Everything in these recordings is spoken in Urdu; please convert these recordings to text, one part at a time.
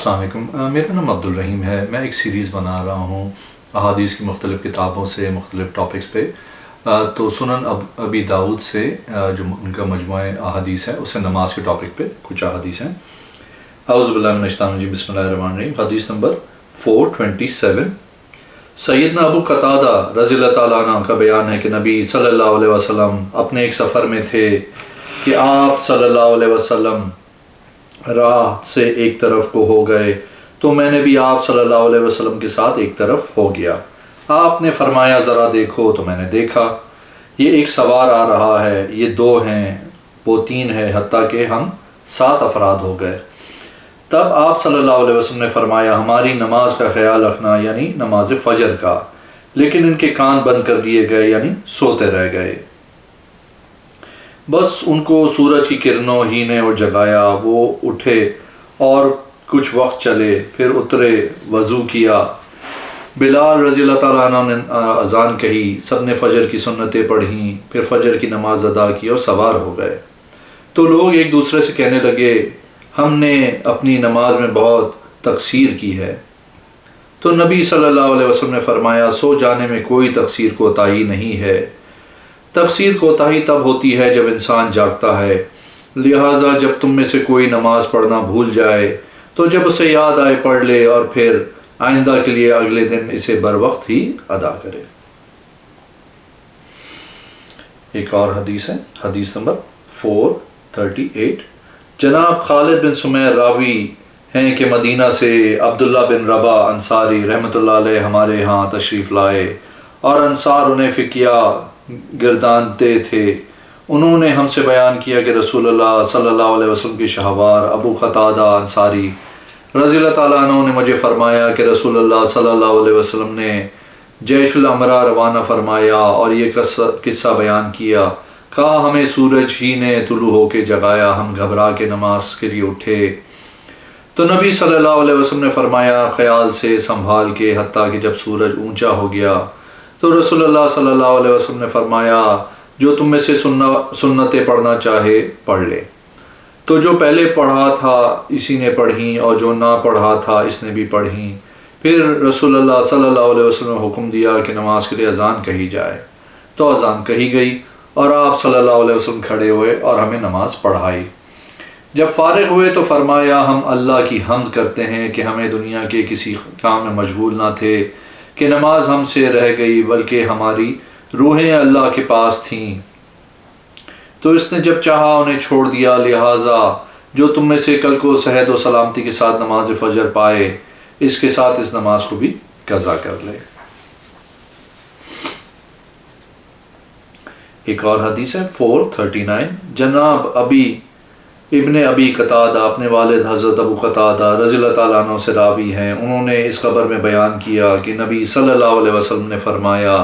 السلام علیکم، میرا نام عبدالرحیم ہے۔ میں ایک سیریز بنا رہا ہوں احادیث کی مختلف کتابوں سے مختلف ٹاپکس پہ۔ تو سنن ابی داؤد سے جو ان کا مجموعہ احادیث ہے اس سے نماز کے ٹاپک پہ کچھ احادیث ہیں۔ اعوذ باللہ من الشیطان الرجیم، بسم اللہ الرحمن الرحیم۔ حدیث نمبر 427۔ سیدنا ابو قتادہ رضی اللہ تعالیٰ عنہ کا بیان ہے کہ نبی صلی اللہ علیہ وسلم اپنے ایک سفر میں تھے کہ آپ صلی اللہ علیہ وسلم راہ سے ایک طرف کو ہو گئے تو میں نے بھی آپ صلی اللہ علیہ وسلم کے ساتھ ایک طرف ہو گیا۔ آپ نے فرمایا ذرا دیکھو، تو میں نے دیکھا یہ ایک سوار آ رہا ہے، یہ 2 ہیں، وہ 3 ہے، حتیٰ کہ ہم 7 افراد ہو گئے۔ تب آپ صلی اللہ علیہ وسلم نے فرمایا ہماری نماز کا خیال رکھنا، یعنی نماز فجر کا، لیکن ان کے کان بند کر دیے گئے، یعنی سوتے رہ گئے۔ بس ان کو سورج کی کرنوں ہی نے اور جگایا، وہ اٹھے اور کچھ وقت چلے، پھر اترے، وضو کیا۔ بلال رضی اللہ تعالیٰ عنہ نے اذان کہی، سب نے فجر کی سنتیں پڑھیں، پھر فجر کی نماز ادا کی اور سوار ہو گئے۔ تو لوگ ایک دوسرے سے کہنے لگے ہم نے اپنی نماز میں بہت تقصیر کی ہے۔ تو نبی صلی اللہ علیہ وسلم نے فرمایا سو جانے میں کوئی تقصیر کوتاہی نہیں ہے۔ تقصیر کوتاہی تب ہوتی ہے جب انسان جاگتا ہے، لہٰذا جب تم میں سے کوئی نماز پڑھنا بھول جائے تو جب اسے یاد آئے پڑھ لے، اور پھر آئندہ کے لیے اگلے دن اسے بر وقت ہی ادا کرے۔ ایک اور حدیث ہے، حدیث نمبر 438۔ جناب خالد بن سمیر راوی ہیں کہ مدینہ سے عبداللہ بن ربا انصاری رحمۃ اللہ علیہ ہمارے ہاں تشریف لائے، اور انصار انہیں فقیہ گردانتے تھے۔ انہوں نے ہم سے بیان کیا کہ رسول اللہ صلی اللہ علیہ وسلم کے شہوار ابو قتادہ انصاری رضی اللہ تعالیٰ عنہ نے مجھے فرمایا کہ رسول اللہ صلی اللہ علیہ وسلم نے جیش الامرا روانہ فرمایا اور یہ قصہ بیان کیا۔ کہا ہمیں سورج ہی نے طلوع ہو کے جگایا، ہم گھبرا کے نماز کے لیے اٹھے تو نبی صلی اللہ علیہ وسلم نے فرمایا خیال سے سنبھال کے، حتیٰ کہ جب سورج اونچا ہو گیا تو رسول اللہ صلی اللہ علیہ وسلم نے فرمایا جو تم میں سے سنتیں پڑھنا چاہے پڑھ لے۔ تو جو پہلے پڑھا تھا اسی نے پڑھیں، اور جو نہ پڑھا تھا اس نے بھی پڑھیں۔ پھر رسول اللہ صلی اللہ علیہ وسلم نے حکم دیا کہ نماز کے لیے اذان کہی جائے، تو اذان کہی گئی اور آپ صلی اللہ علیہ وسلم کھڑے ہوئے اور ہمیں نماز پڑھائی۔ جب فارغ ہوئے تو فرمایا ہم اللہ کی حمد کرتے ہیں کہ ہمیں دنیا کے کسی کام میں مشغول نہ تھے کہ نماز ہم سے رہ گئی، بلکہ ہماری روحیں اللہ کے پاس تھیں، تو اس نے جب چاہا انہیں چھوڑ دیا، لہٰذا جو تم میں سے کل کو صحت و سلامتی کے ساتھ نماز فجر پائے اس کے ساتھ اس نماز کو بھی قضا کر لے۔ ایک اور حدیث ہے 439۔ جناب ابن ابی قتادہ اپنے والد حضرت ابو قتادہ رضی اللہ تعالیٰ عنہ سے راوی ہیں، انہوں نے اس خبر میں بیان کیا کہ نبی صلی اللہ علیہ وسلم نے فرمایا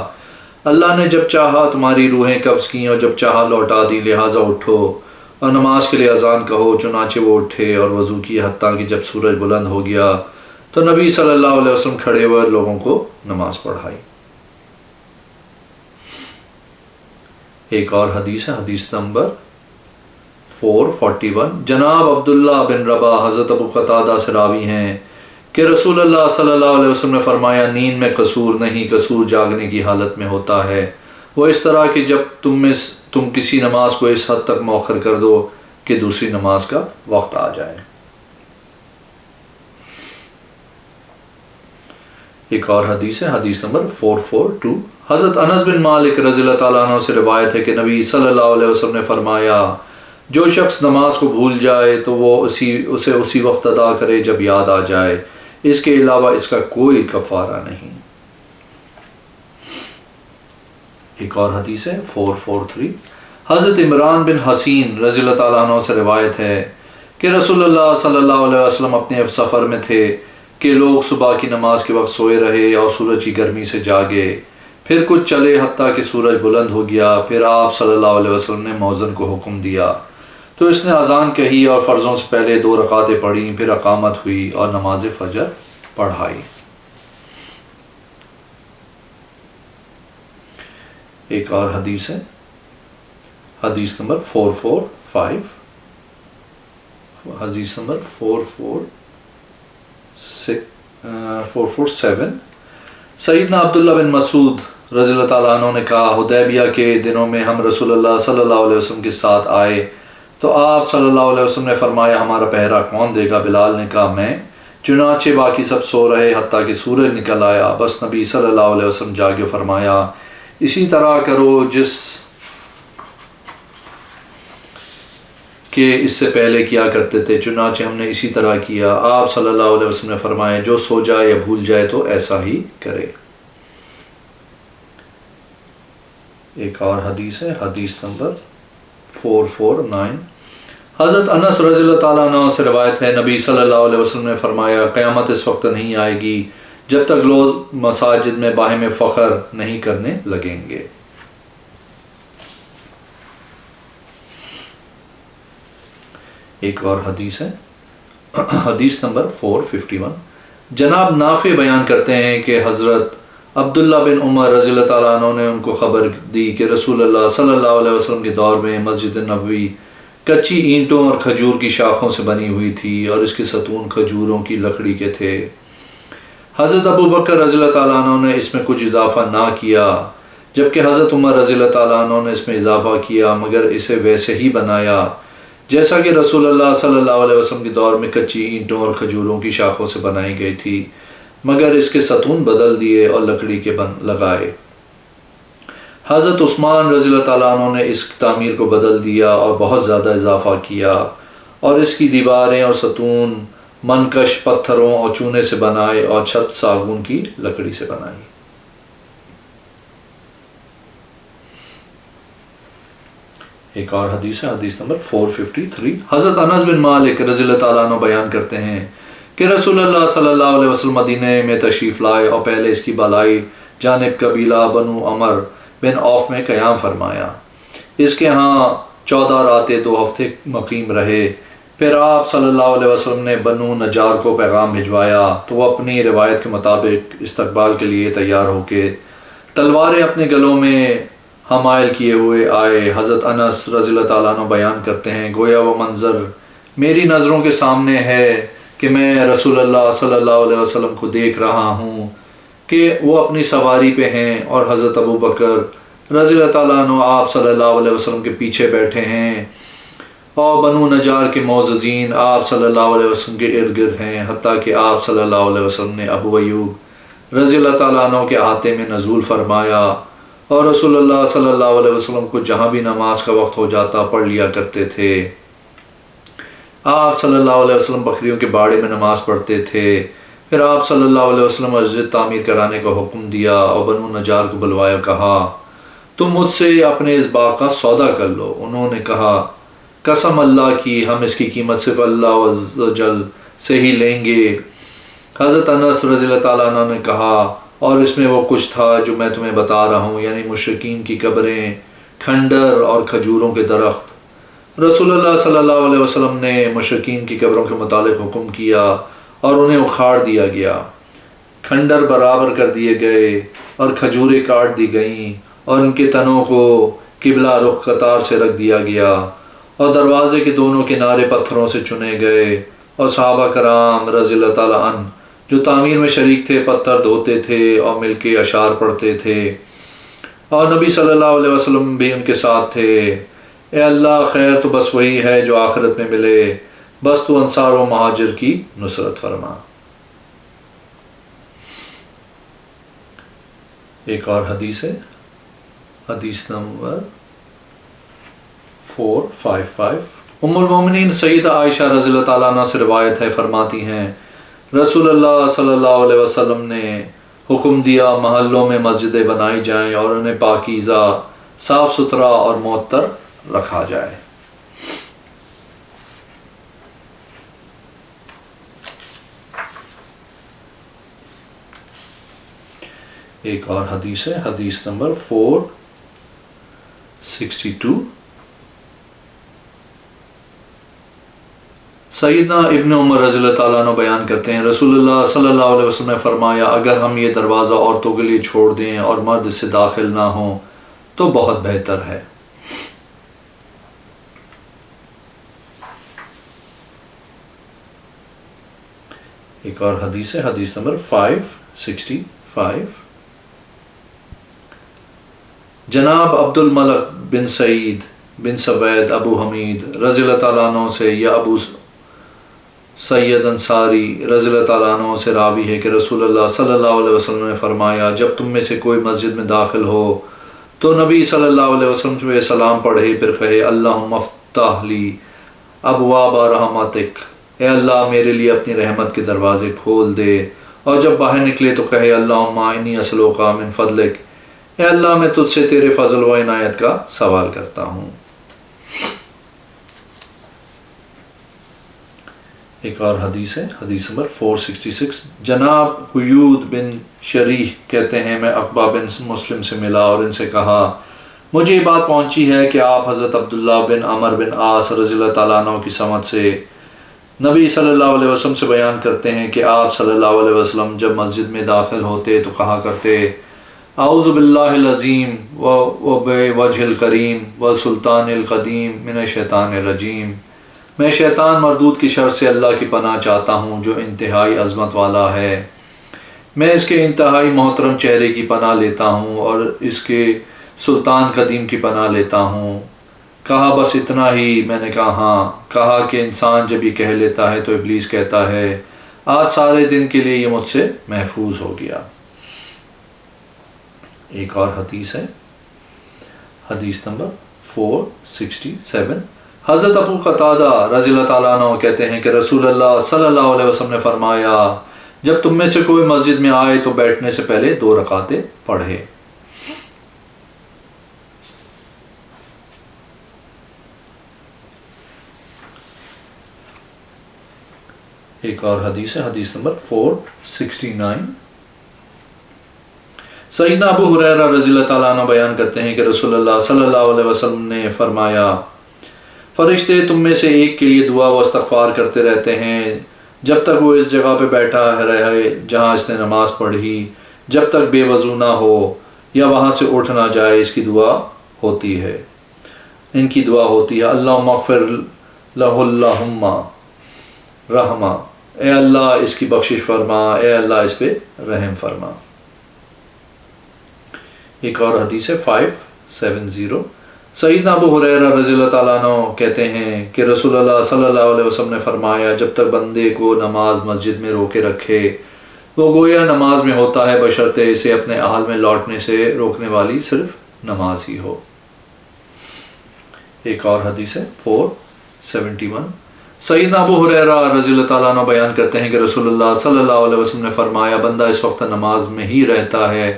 اللہ نے جب چاہا تمہاری روحیں قبض کیں اور جب چاہا لوٹا دی، لہٰذا اٹھو اور نماز کے لیے اذان کہو۔ چنانچہ وہ اٹھے اور وضو کیا، حتیٰ کہ جب سورج بلند ہو گیا تو نبی صلی اللہ علیہ وسلم کھڑے ہوئے لوگوں کو نماز پڑھائی۔ ایک اور حدیث ہے، حدیث نمبر 441۔ جناب عبداللہ بن ربا حضرت ابو قتادہ سے راوی ہیں کہ رسول اللہ صلی اللہ علیہ وسلم نے فرمایا نیند میں قصور نہیں، قصور جاگنے کی حالت میں ہوتا ہے، وہ اس طرح کہ جب تم کسی نماز کو اس حد تک مؤخر کر دو کہ دوسری نماز کا وقت آ جائے۔ ایک اور حدیث ہے، حدیث نمبر 442۔ حضرت انس بن مالک رضی اللہ تعالیٰ عنہ سے روایت ہے کہ نبی صلی اللہ علیہ وسلم نے فرمایا جو شخص نماز کو بھول جائے تو وہ اسے اسی وقت ادا کرے جب یاد آ جائے، اس کے علاوہ اس کا کوئی کفارہ نہیں۔ ایک اور حدیث ہے 443۔ حضرت عمران بن حسین رضی اللہ تعالیٰ عنہ سے روایت ہے کہ رسول اللہ صلی اللہ علیہ وسلم اپنے سفر میں تھے کہ لوگ صبح کی نماز کے وقت سوئے رہے اور سورج کی گرمی سے جاگے، پھر کچھ چلے حتیٰ کہ سورج بلند ہو گیا، پھر آپ صلی اللہ علیہ وسلم نے مؤذن کو حکم دیا تو اس نے اذان کہی اور فرضوں سے پہلے 2 رکعتیں پڑھیں، پھر اقامت ہوئی اور نماز فجر پڑھائی۔ ایک اور حدیث ہے، حدیث نمبر 445۔ حدیث نمبر 445۔ 447. سیدنا عبداللہ بن مسعود رضی اللہ تعالیٰ عنہ نے کہا حدیبیہ کے دنوں میں ہم رسول اللہ صلی اللہ علیہ وسلم کے ساتھ آئے تو آپ صلی اللہ علیہ وسلم نے فرمایا ہمارا پہرا کون دے گا؟ بلال نے کہا میں۔ چنانچہ باقی سب سو رہے حتیٰ کہ سورج نکل آیا، بس نبی صلی اللہ علیہ وسلم جاگے فرمایا اسی طرح کرو جس کہ اس سے پہلے کیا کرتے تھے، چنانچہ ہم نے اسی طرح کیا۔ آپ صلی اللہ علیہ وسلم نے فرمایا جو سو جائے یا بھول جائے تو ایسا ہی کرے۔ ایک اور حدیث ہے، حدیث نمبر 449۔ حضرت انس رضی اللہ تعالیٰ عنہ سے روایت ہے نبی صلی اللہ علیہ وسلم نے فرمایا قیامت اس وقت نہیں آئے گی جب تک لوگ مساجد میں باہم فخر نہیں کرنے لگیں گے۔ ایک اور حدیث ہے، حدیث نمبر 451۔ جناب نافع بیان کرتے ہیں کہ حضرت عبداللہ بن عمر رضی اللہ تعالیٰ عنہ نے ان کو خبر دی کہ رسول اللہ صلی اللہ علیہ وسلم کے دور میں مسجد نبوی کچی اینٹوں اور کھجور کی شاخوں سے بنی ہوئی تھی اور اس کے ستون کھجوروں کی لکڑی کے تھے۔ حضرت ابو بکر رضی اللہ تعالیٰ عنہ نے اس میں کچھ اضافہ نہ کیا، جبکہ حضرت عمر رضی اللہ تعالیٰ عنہ نے اس میں اضافہ کیا مگر اسے ویسے ہی بنایا جیسا کہ رسول اللہ صلی اللہ علیہ وسلم کے دور میں کچی اینٹوں اور کھجوروں کی شاخوں سے بنائی گئی تھی، مگر اس کے ستون بدل دیے اور لکڑی کے لگائے۔ حضرت عثمان رضی اللہ تعالیٰ عنہ نے اس تعمیر کو بدل دیا اور بہت زیادہ اضافہ کیا اور اس کی دیواریں اور ستون منکش پتھروں اور چونے سے بنائے اور چھت ساگون کی لکڑی سے بنائی۔ ایک اور حدیث ہے، حدیث نمبر 453۔ حضرت انس بن مالک رضی اللہ تعالیٰ عنہ بیان کرتے ہیں کہ رسول اللہ صلی اللہ علیہ وسلم مدینہ میں تشریف لائے اور پہلے اس کی بالائی جانب قبیلہ بنو عمر بن عوف میں قیام فرمایا۔ اس کے ہاں 14 راتیں 2 ہفتے مقیم رہے۔ پھر آپ صلی اللہ علیہ وسلم نے بنو نجار کو پیغام بھجوایا تو وہ اپنی روایت کے مطابق استقبال کے لیے تیار ہو کے تلواریں اپنے گلوں میں حمائل کیے ہوئے آئے۔ حضرت انس رضی اللہ تعالیٰ عنہ بیان کرتے ہیں گویا وہ منظر میری نظروں کے سامنے ہے کہ میں رسول اللہ صلی اللہ علیہ وسلم کو دیکھ رہا ہوں کہ وہ اپنی سواری پہ ہیں اور حضرت ابو بکر رضی اللہ تعالیٰ عنہ آپ صلی اللہ علیہ وسلم کے پیچھے بیٹھے ہیں اور بنو نجار کے معززین آپ صلی اللہ علیہ وسلم کے ارد گرد ہیں، حتیٰ کہ آپ صلی اللہ علیہ وسلم نے ابو ایوب رضی اللہ تعالیٰ عنہ کے احاطے میں نزول فرمایا اور رسول اللہ صلی اللہ علیہ وسلم کو جہاں بھی نماز کا وقت ہو جاتا پڑھ لیا کرتے تھے۔ آپ صلی اللہ علیہ وسلم بکریوں کے باڑے میں نماز پڑھتے تھے۔ پھر آپ صلی اللہ علیہ وسلم مسجد تعمیر کرانے کا حکم دیا اور بنو نجار کو بلوایا، کہا تم مجھ سے اپنے اس باغ کا سودا کر لو۔ انہوں نے کہا قسم اللہ کی ہم اس کی قیمت صرف اللہ عز و جل سے ہی لیں گے۔ حضرت انس رضی اللہ تعالیٰ عنہ نے کہا اور اس میں وہ کچھ تھا جو میں تمہیں بتا رہا ہوں، یعنی مشرکین کی قبریں، کھنڈر اور کھجوروں کے درخت۔ رسول اللہ صلی اللہ علیہ وسلم نے مشرکین کی قبروں کے متعلق حکم کیا اور انہیں اکھاڑ دیا گیا، کھنڈر برابر کر دیے گئے اور کھجوریں کاٹ دی گئیں اور ان کے تنوں کو قبلہ رخ قطار سے رکھ دیا گیا اور دروازے کے دونوں کنارے پتھروں سے چنے گئے اور صحابہ کرام رضی اللہ تعالیٰ عنہ جو تعمیر میں شریک تھے پتھر دھوتے تھے اور مل کے اشعار پڑھتے تھے اور نبی صلی اللہ علیہ وسلم بھی ان کے ساتھ تھے۔ اے اللہ خیر تو بس وہی ہے جو آخرت میں ملے، بس تو انصار و مہاجر کی نصرت فرما۔ ایک اور حدیث ہے، حدیث نمبر 455۔ ام المومنین سیدہ عائشہ رضی اللہ تعالیٰ عنہ سے روایت ہے، فرماتی ہیں رسول اللہ صلی اللہ علیہ وسلم نے حکم دیا محلوں میں مسجدیں بنائی جائیں اور انہیں پاکیزہ، صاف ستھرا اور معطر رکھا جائے۔ ایک اور حدیث ہے، حدیث نمبر 462۔ سیدنا ابن عمر رضی اللہ تعالیٰ عنہ بیان کرتے ہیں رسول اللہ صلی اللہ علیہ وسلم نے فرمایا اگر ہم یہ دروازہ عورتوں کے لیے چھوڑ دیں اور مرد اس سے داخل نہ ہوں تو بہت بہتر ہے۔ ایک اور حدیث ہے، حدیث نمبر 565. جناب عبد الملک بن سعید بن سوید ابو حمید رضی اللہ تعالیٰ عنہ سے یا ابو سید انصاری رضی اللہ تعالیٰ عنہ سے راوی ہے کہ رسول اللہ صلی اللہ علیہ وسلم نے فرمایا، جب تم میں سے کوئی مسجد میں داخل ہو تو نبی صلی اللہ علیہ وسلم سے سلام پڑھے، پھر کہے اللہم افتح لی ابواب رحمتک، اے اللہ میرے لیے اپنی رحمت کے دروازے کھول دے، اور جب باہر نکلے تو کہے اللہم انی اسألک من فضلک، اے اللہ میں تجھ سے تیرے فضل و عنایت کا سوال کرتا ہوں. ایک اور حدیث ہے، حدیث نمبر 466. جناب قیود بن شریح کہتے ہیں، میں عقبہ بن مسلم سے ملا اور ان سے کہا، مجھے یہ بات پہنچی ہے کہ آپ حضرت عبداللہ بن عمر بن عاص رضی اللہ تعالیٰ عنہ کی سمت سے نبی صلی اللہ علیہ وسلم سے بیان کرتے ہیں کہ آپ صلی اللہ علیہ وسلم جب مسجد میں داخل ہوتے تو کہا کرتے، اعوذ باللہ العظیم و بوجہ الکریم و سلطان القدیم من الشیطان الرجیم، میں شیطان مردود کی شر سے اللہ کی پناہ چاہتا ہوں جو انتہائی عظمت والا ہے، میں اس کے انتہائی محترم چہرے کی پناہ لیتا ہوں اور اس کے سلطان قدیم کی پناہ لیتا ہوں. کہا بس اتنا ہی؟ میں نے کہا ہاں. کہا کہ انسان جب یہ کہہ لیتا ہے تو ابلیس کہتا ہے آج سارے دن کے لیے یہ مجھ سے محفوظ ہو گیا. ایک اور حدیث ہے، حدیث نمبر 467. حضرت ابو قتادہ رضی اللہ تعالیٰ عنہ کہتے ہیں کہ رسول اللہ صلی اللہ علیہ وسلم نے فرمایا، جب تم میں سے کوئی مسجد میں آئے تو بیٹھنے سے پہلے 2 رکعتیں پڑھے. ایک اور حدیث ہے، حدیث نمبر 469. سیدنا ابو ہریرہ رضی اللہ تعالیٰ عنہ بیان کرتے ہیں کہ رسول اللہ صلی اللہ علیہ وسلم نے فرمایا، فرشتے تم میں سے ایک کے لیے دعا و استغفار کرتے رہتے ہیں جب تک وہ اس جگہ پہ بیٹھا رہے جہاں اس نے نماز پڑھی، جب تک بے وضو نہ ہو یا وہاں سے اٹھ نہ جائے. اس کی دعا ہوتی ہے، ان کی دعا ہوتی ہے، اللہم اغفر لہ اللہم رحمہ، اے اللہ اس کی بخشش فرما، اے اللہ اس پہ رحم فرما. ایک اور حدیث ہے 570. سیدنا ابو ہریرہ رضی اللہ تعالیٰ عنہ کہتے ہیں کہ رسول اللہ صلی اللہ علیہ وسلم نے فرمایا، جب تک بندے کو نماز مسجد میں روکے رکھے وہ گویا نماز میں ہوتا ہے، بشرطے اسے اپنے اہل میں لوٹنے سے روکنے والی صرف نماز ہی ہو. ایک اور حدیث ہے 471. سیدنا ابو ہریرہ رضی اللہ تعالیٰ عنہ بیان کرتے ہیں کہ رسول اللہ صلی اللہ علیہ وسلم نے فرمایا، بندہ اس وقت نماز میں ہی رہتا ہے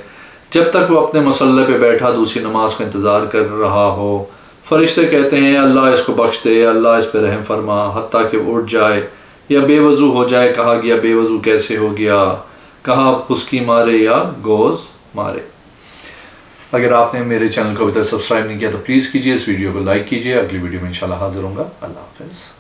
جب تک وہ اپنے مصلی پہ بیٹھا دوسری نماز کا انتظار کر رہا ہو. فرشتے کہتے ہیں اللہ اس کو بخش دے، اللہ اس پہ رحم فرما، حتیٰ کہ وہ اٹھ جائے یا بے وضو ہو جائے. کہا گیا بے وضو کیسے ہو گیا؟ کہا خشکی مارے یا گوز مارے. اگر آپ نے میرے چینل کو ابھی تک سبسکرائب نہیں کیا تو پلیز کیجیے، اس ویڈیو کو لائک کیجیے. اگلی ویڈیو میں انشاءاللہ حاضر ہوں گا. اللہ حافظ.